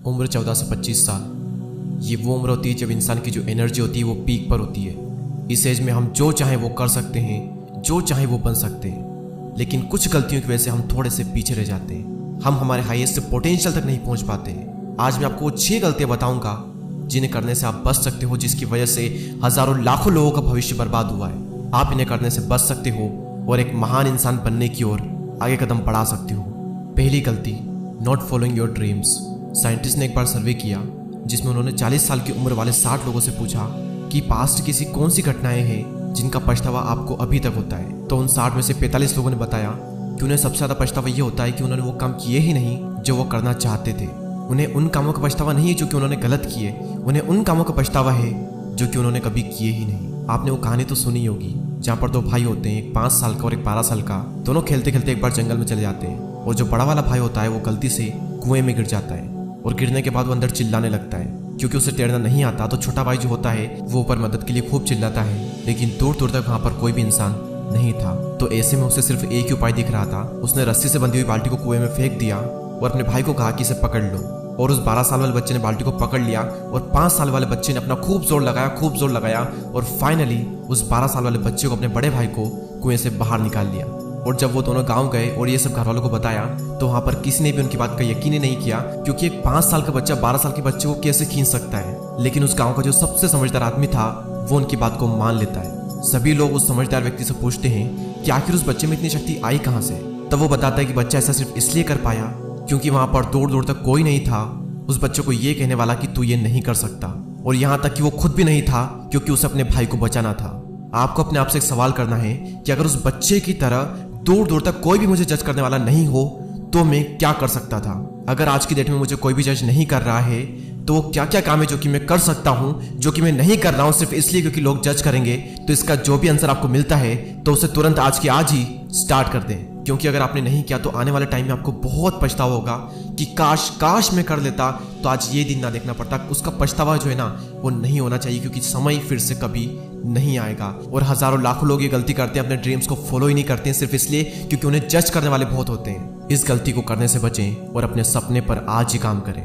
उम्र 14 से 25 साल, ये वो उम्र होती है जब इंसान की जो एनर्जी होती है वो पीक पर होती है। इस एज में हम जो चाहें वो कर सकते हैं, जो चाहें वो बन सकते हैं, लेकिन कुछ गलतियों की वजह से हम थोड़े से पीछे रह जाते हैं। हम हमारे हाईएस्ट पोटेंशियल तक नहीं पहुंच पाते। आज मैं आपको 6 गलतियां बताऊंगा जिन्हें करने से आप बच सकते हो, जिसकी वजह से हजारों लाखों लोगों का भविष्य बर्बाद हुआ है। आप इन्हें करने से बच सकते हो और एक महान इंसान बनने की ओर आगे कदम बढ़ा सकते हो। पहली गलती, not following your dreams. Scientist ने एक बार सर्वे किया जिसमें उन्होंने 40 साल की उम्र वाले 60 लोगों से पूछा कि पास्ट की कौन सी घटनाएं हैं जिनका पछतावा आपको अभी तक होता है। तो उन 60 में से 45 लोगों ने बताया कि उन्हें सबसे ज़्यादा पछतावा ये होता है कि उन्होंने वो काम किए ही नहीं जो वो करना चाहते थे। उन्हें उन कामों का पछतावा नहीं है जो कि उन्होंने गलत किए, उन्हें उन कामों का पछतावा है जो कि उन्होंने कभी किए ही नहीं। आपने वो कहानी तो सुनी होगी जहाँ पर 2 भाई होते हैं, एक 5 साल का और एक 12 साल का। दोनों खेलते खेलते एक बार जंगल में चले जाते हैं और जो बड़ा वाला भाई होता है वो गलती से कुएं में गिर जाता है और गिरने के बाद वो अंदर चिल्लाने लगता है क्योंकि उसे तैरना नहीं आता। तो छोटा भाई जो होता है वो ऊपर मदद के लिए खूब चिल्लाता है, लेकिन दूर दूर तक वहाँ पर कोई भी इंसान नहीं था। तो ऐसे में उसे सिर्फ एक ही उपाय दिख रहा था। उसने रस्सी से बंधी हुई बाल्टी को कुएं में फेंक दिया और अपने भाई को कहा कि इसे पकड़ लो। और उस 12 साल वाले बच्चे ने बाल्टी को पकड़ लिया और 5 साल वाले बच्चे ने अपना खूब जोर लगाया और फाइनली उस 12 साल वाले बच्चे को, अपने बड़े भाई को, कुएं से बाहर निकाल लिया। और जब वो दोनों गांव गए और ये सब घर वालों को बताया तो वहां पर किसी ने भी उनकी बात का यकीन ही नहीं किया, क्योंकि एक 5 साल का बच्चा 12 साल के बच्चे को कैसे खींच सकता है। लेकिन उस गांव का जो सबसे समझदार आदमी था वो उनकी बात को मान लेता है। सभी लोग उस समझदार व्यक्ति से पूछते हैं कि आखिर उस बच्चे में इतनी शक्ति आई कहाँ से। तब वो बताता है कि बच्चा ऐसा सिर्फ इसलिए कर पाया क्योंकि वहां पर दूर दूर तक कोई नहीं था उस बच्चे को ये कहने वाला कि तू ये नहीं कर सकता। और यहाँ तक कि वो खुद भी नहीं था क्योंकि उसे अपने भाई को बचाना था। आपको अपने आप से एक सवाल करना है कि अगर उस बच्चे की तरह दूर दूर तक कोई भी मुझे जज करने वाला नहीं हो तो मैं क्या कर सकता था। अगर आज की डेट में मुझे कोई भी जज नहीं कर रहा है तो क्या क्या काम है जो कि मैं कर सकता हूं, जो कि मैं नहीं कर रहा हूं सिर्फ इसलिए क्योंकि लोग जज करेंगे। तो इसका जो भी आंसर आपको मिलता है तो उसे तुरंत आज की आज ही स्टार्ट कर दें, क्योंकि अगर आपने नहीं किया तो आने वाले टाइम में आपको बहुत पछतावा होगा कि काश मैं कर लेता तो आज ये दिन ना देखना पड़ता। उसका पछतावा जो है ना वो नहीं होना चाहिए, क्योंकि समय फिर से कभी नहीं आएगा। और हजारों लाखों लोग ये गलती करते हैं, अपने ड्रीम्स को फॉलो ही नहीं करते हैं सिर्फ इसलिए क्योंकि उन्हें जज करने वाले बहुत होते हैं। इस गलती को करने से बचें और अपने सपने पर आज ही काम करें।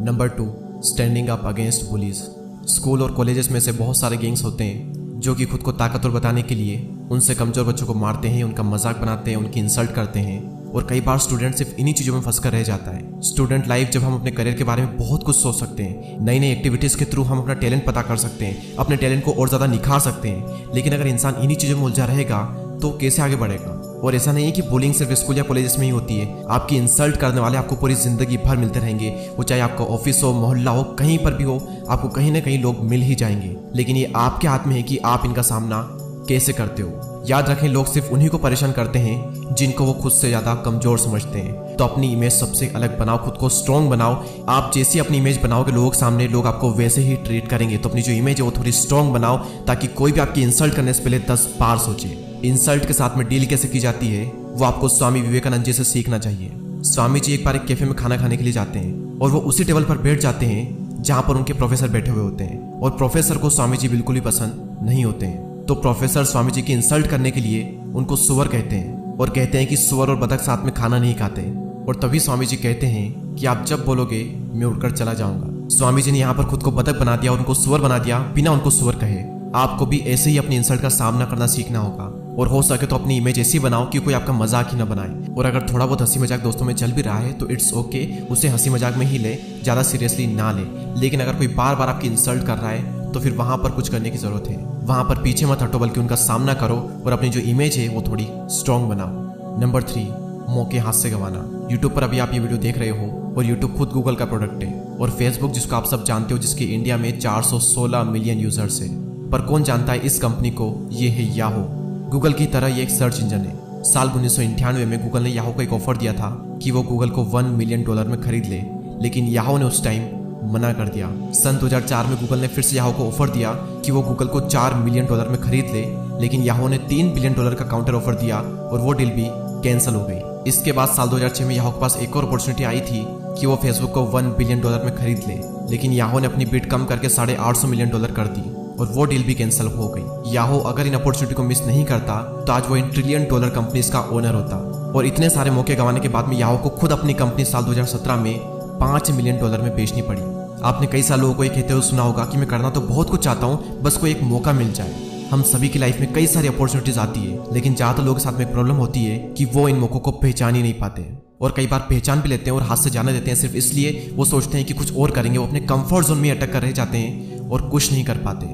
Number 2, standing up against bullies. School और कॉलेजेस में से बहुत सारे गैंग्स होते हैं जो कि खुद को ताकतवर बताने के लिए उनसे कमजोर बच्चों को मारते हैं, उनका मजाक बनाते हैं, उनकी इंसल्ट करते हैं। और कई बार स्टूडेंट सिर्फ इन्हीं चीज़ों में फंस कर रह जाता है। स्टूडेंट लाइफ जब हम अपने करियर के बारे में बहुत कुछ सोच सकते हैं, नई नई एक्टिविटीज़ के थ्रू हम अपना टैलेंट पता कर सकते हैं, अपने टैलेंट को और ज़्यादा निखार सकते हैं। लेकिन अगर इंसान इन्हीं चीज़ों में उलझा रहेगा तो कैसे आगे बढ़ेगा। और ऐसा नहीं है कि बुलिंग सिर्फ स्कूल या कॉलेजेस में ही होती है। आपकी इंसल्ट करने वाले आपको पूरी जिंदगी भर मिलते रहेंगे। वो चाहे आपका ऑफिस हो, मोहल्ला हो, कहीं पर भी हो, आपको कहीं ना कहीं लोग मिल ही जाएंगे। लेकिन ये आपके हाथ में है कि आप इनका सामना कैसे करते हो। याद रखें, लोग सिर्फ उन्हीं को परेशान करते हैं जिनको वो खुद से ज्यादा कमजोर समझते हैं। तो अपनी इमेज सबसे अलग बनाओ, खुद को स्ट्रॉन्ग बनाओ। आप जैसी अपनी इमेज बनाओगे लोगों के सामने, लोग आपको वैसे ही ट्रीट करेंगे। तो अपनी जो इमेज है वो थोड़ी स्ट्रॉन्ग बनाओ ताकि कोई भी आपकी इंसल्ट करने से पहले 10 बार सोचे। इंसल्ट के साथ में डील कैसे की जाती है वो आपको स्वामी विवेकानंद जी से सीखना चाहिए। स्वामी जी एक बार एक कैफे में खाना खाने के लिए जाते हैं और वो उसी टेबल पर बैठ जाते हैं जहां पर उनके प्रोफेसर बैठे हुए होते हैं। और प्रोफेसर को स्वामी जी बिल्कुल भी पसंद नहीं होते हैं। तो प्रोफेसर स्वामी जी की इंसल्ट करने के लिए उनको सुअर कहते हैं और कहते हैं कि सुअर और बतख साथ में खाना नहीं खाते। और तभी स्वामी जी कहते हैं कि आप जब बोलोगे मैं उड़कर चला जाऊंगा। स्वामी जी ने यहाँ पर खुद को बतख बना दिया और उनको सुअर बना दिया बिना उनको सुअर कहे। आपको भी ऐसे ही अपनी इंसल्ट का सामना करना सीखना होगा और हो सके तो अपनी इमेज ऐसी बनाओ कि कोई आपका मजाक ही ना बनाए। और अगर थोड़ा बहुत हंसी मजाक दोस्तों में चल भी रहा है तो इट्स ओके, उसे हंसी मजाक में ही ले, ज़्यादा सीरियसली ना ले। लेकिन अगर कोई बार बार आपकी इंसल्ट कर रहा है तो फिर वहां पर कुछ करने की जरूरत है। वहां पर पीछे मत हटो बल्कि उनका सामना करो और अपनी जो इमेज है वो थोड़ी स्ट्रॉन्ग बनाओ। नंबर 3, मौके हाथ से गंवाना। यूट्यूब पर अभी आप ये वीडियो देख रहे हो और यूट्यूब खुद गूगल का प्रोडक्ट है। और फेसबुक जिसको आप सब जानते हो, जिसके इंडिया में 416 मिलियन यूजर्स है। पर कौन जानता है इस कंपनी को, ये है याहू। गूगल की तरह ये एक सर्च इंजन है। साल 1998 में गूगल ने याहू को एक ऑफर दिया था कि वो गूगल को $1 मिलियन में खरीद ले, लेकिन याहू ने उस टाइम मना कर दिया। सन 2004 में गूगल ने फिर से याहू को ऑफर दिया कि वो गूगल को $4 मिलियन में खरीद ले, लेकिन याहू ने $3 बिलियन का काउंटर ऑफर दिया और वो डील भी कैंसिल हो गई। इसके बाद साल 2006 में याहू के पास एक और अपॉर्चुनिटी आई थी कि वो फेसबुक को $1 बिलियन में खरीद ले, लेकिन याहू ने अपनी बिड कम करके $850 मिलियन कर दी और वो डील भी कैंसिल हो गई। याहू अगर इन अपॉर्चुनिटी को मिस नहीं करता तो आज वो $1 ट्रिलियन कंपनीज का ओनर होता। और इतने सारे मौके गंवाने के बाद में याहू को खुद अपनी कंपनी साल 2017 में $5 मिलियन में बेचनी पड़ी। आपने कई साल लोगों को ये कहते हुए सुना होगा कि मैं करना तो बहुत कुछ चाहता हूँ, बस कोई एक मौका मिल जाए। हम सभी की लाइफ में कई सारी अपॉर्चुनिटीज आती है, लेकिन ज़्यादातर लोगों के साथ में एक प्रॉब्लम होती है कि वो इन मौकों को पहचान ही नहीं पाते, और कई बार पहचान भी लेते हैं और हाथ से जाने देते हैं सिर्फ इसलिए वो सोचते हैं कि कुछ और करेंगे। वो अपने कंफर्ट जोन में अटक कर रह जाते हैं और कुछ नहीं कर पाते।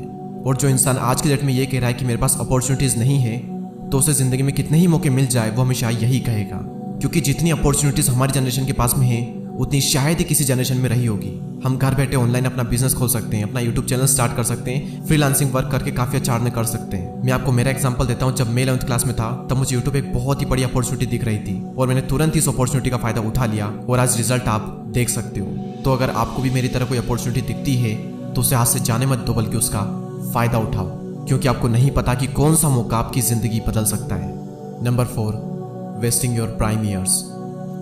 और जो इंसान आज के डेट में ये कह रहा है कि मेरे पास अपॉर्चुनिटीज़ नहीं है, तो उसे ज़िंदगी में कितने ही मौके मिल जाए वो हमेशा यही कहेगा, क्योंकि जितनी अपॉर्चुनिटीज़ हमारी जनरेशन के पास में है उतनी शायद ही किसी जनरेशन में रही होगी। हम घर बैठे ऑनलाइन अपना बिजनेस खोल सकते हैं, अपना यूट्यूब चैनल स्टार्ट कर सकते हैं, फ्रीलांसिंग वर्क करके काफ़ी अच्छा अर्न कर सकते हैं। मैं आपको मेरा एग्जांपल देता हूँ। जब मैं 11th क्लास में था तब मुझे यूट्यूब एक बहुत ही बड़ी अपॉर्चुनिटी दिख रही थी और मैंने तुरंत इस अपॉर्चुनिटी का फायदा उठा लिया और आज रिजल्ट आप देख सकते हो। तो अगर आपको भी मेरी तरह कोई अपॉर्चुनिटी दिखती है तो उसे हाथ से जाने मत दो, बल्कि उसका फायदा उठाओ, क्योंकि आपको नहीं पता कि कौन सा मौका आपकी जिंदगी बदल सकता है। Number 4, wasting your prime years.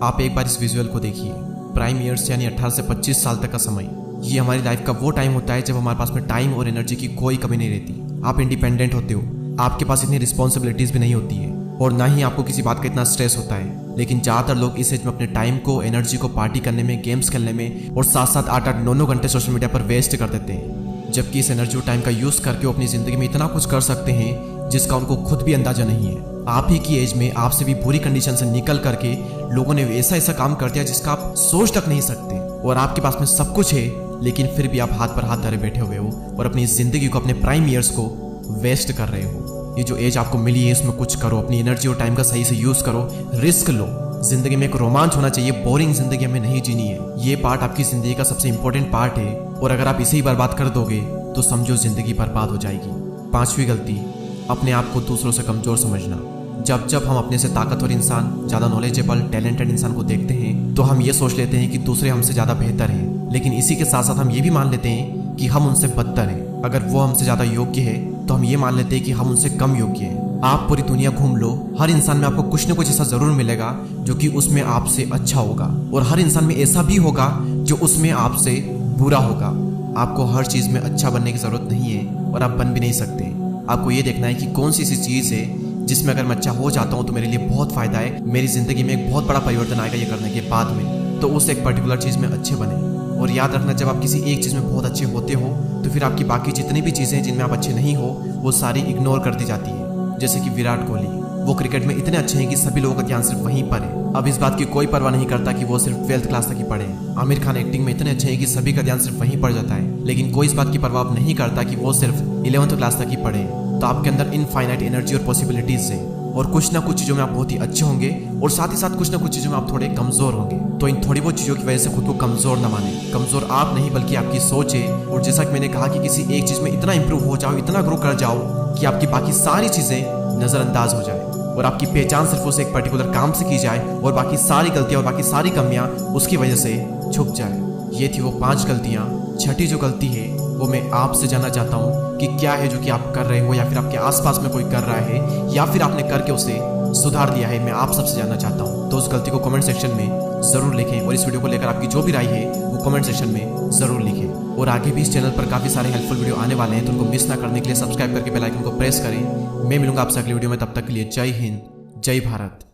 आप एक बार इस विजुअल को देखिए। प्राइम ईयर्स यानी 18 से 25 साल तक का समय, ये हमारी लाइफ का वो टाइम होता है जब हमारे पास में टाइम और एनर्जी की कोई कमी नहीं रहती। आप इंडिपेंडेंट होते हो, आपके पास इतनी रिस्पॉन्सिबिलिटीज भी नहीं होती है और ना ही आपको किसी बात का इतना स्ट्रेस होता है। लेकिन ज़्यादातर लोग इस एज में अपने टाइम को, एनर्जी को पार्टी करने में, गेम्स खेलने में और साथ साथ 8-8, 9-9 घंटे सोशल मीडिया पर वेस्ट कर देते हैं, जबकि इस एनर्जी और टाइम का यूज़ करके वो अपनी ज़िंदगी में इतना कुछ कर सकते हैं जिसका उनको खुद भी अंदाजा नहीं है। आप ही की एज में आपसे भी बुरी कंडीशन से निकल करके लोगों ने ऐसा ऐसा काम कर दिया जिसका आप सोच तक नहीं सकते, और आपके पास में सब कुछ है लेकिन फिर भी आप हाथ पर हाथ धरे बैठे हुए हो और अपनी जिंदगी को, अपने प्राइम ईयर्स को वेस्ट कर रहे हो। ये जो एज आपको मिली है इसमें कुछ करो, अपनी एनर्जी और टाइम का सही से यूज करो, रिस्क लो। जिंदगी में एक रोमांच होना चाहिए, बोरिंग जिंदगी हमें नहीं जीनी है। ये पार्ट आपकी जिंदगी का सबसे इंपॉर्टेंट पार्ट है, और अगर आप इसे ही बर्बाद कर दोगे तो समझो जिंदगी बर्बाद हो जाएगी। 5वीं गलती, अपने आप को दूसरों से कमजोर समझना। जब जब हम अपने से ताकतवर इंसान, ज़्यादा नॉलेजेबल, टैलेंटेड इंसान को देखते हैं तो हम ये सोच लेते हैं कि दूसरे हमसे ज़्यादा बेहतर हैं, लेकिन इसी के साथ साथ हम ये भी मान लेते हैं कि हम उनसे बदतर हैं। अगर वो हमसे ज़्यादा योग्य है तो हम ये मान लेते हैं कि हम उनसे कम योग्य हैं। आप पूरी दुनिया घूम लो, हर इंसान में आपको कुछ न कुछ ऐसा ज़रूर मिलेगा जो कि उसमें आपसे अच्छा होगा, और हर इंसान में ऐसा भी होगा जो उसमें आपसे बुरा होगा। आपको हर चीज़ में अच्छा बनने की ज़रूरत नहीं है और आप बन भी नहीं सकते। आपको ये देखना है कि कौन सी ऐसी चीज़ है जिसमें अगर मैं अच्छा हो जाता हूँ तो मेरे लिए बहुत फ़ायदा है, मेरी ज़िंदगी में एक बहुत बड़ा परिवर्तन आएगा ये करने के बाद में, तो उस एक पर्टिकुलर चीज़ में अच्छे बने। और याद रखना, जब आप किसी एक चीज़ में बहुत अच्छे होते हो तो फिर आपकी बाकी जितनी भी चीज़ें हैं जिनमें आप अच्छे नहीं हो वो सारी इग्नोर कर दी जाती है। जैसे कि विराट कोहली, वो क्रिकेट में इतने अच्छे हैं कि सभी लोगों का ध्यान सिर्फ वहीं पर है। अब इस बात की कोई परवाह नहीं करता कि वो सिर्फ 12th क्लास तक ही पढ़े हैं। आमिर खान एक्टिंग में इतने अच्छे हैं कि सभी का ध्यान सिर्फ वहीं पड़ जाता है, लेकिन कोई इस बात की परवाह नहीं करता कि वो सिर्फ 11th क्लास तक ही पढ़े हैं। तो आपके अंदर इनफाइनाइट एनर्जी और पॉसिबिलिटीज है, और कुछ ना कुछ चीज़ों में आप बहुत ही अच्छे होंगे और साथ ही साथ कुछ ना कुछ चीज़ों में आप थोड़े कमज़ोर होंगे। तो इन थोड़ी बहुत चीज़ों की वजह से खुद को कमज़ोर ना माने। कमज़ोर आप नहीं बल्कि आपकी सोच है। और जैसा कि मैंने कहा कि किसी एक चीज़ में इतना इंप्रूव हो जाओ, इतना ग्रो कर जाओ कि आपकी बाकी सारी चीज़ें नज़रअंदाज हो जाए और आपकी पहचान सिर्फ उस एक पर्टिकुलर काम से की जाए और बाकी सारी गलतियाँ और बाकी सारी कमियाँ उसकी वजह से छुप जाए। ये थी वो 5 गलतियाँ। छठी जो गलती है वो मैं आपसे जानना चाहता हूँ कि क्या है जो कि आप कर रहे हो, या फिर आपके आसपास में कोई कर रहा है, या फिर आपने करके उसे सुधार लिया है। मैं आप सबसे जानना चाहता हूँ। तो उस गलती को कमेंट सेक्शन में ज़रूर लिखें, और इस वीडियो को लेकर आपकी जो भी राय है वो कमेंट सेक्शन में ज़रूर लिखें। और आगे भी इस चैनल पर काफ़ी सारे हेल्पफुल वीडियो आने वाले हैं, तो उनको मिस ना करने के लिए सब्सक्राइब करके बेल आइकन को प्रेस करें। मैं मिलूंगा आपसे अगली वीडियो में, तब तक के लिए जय हिंद, जय भारत।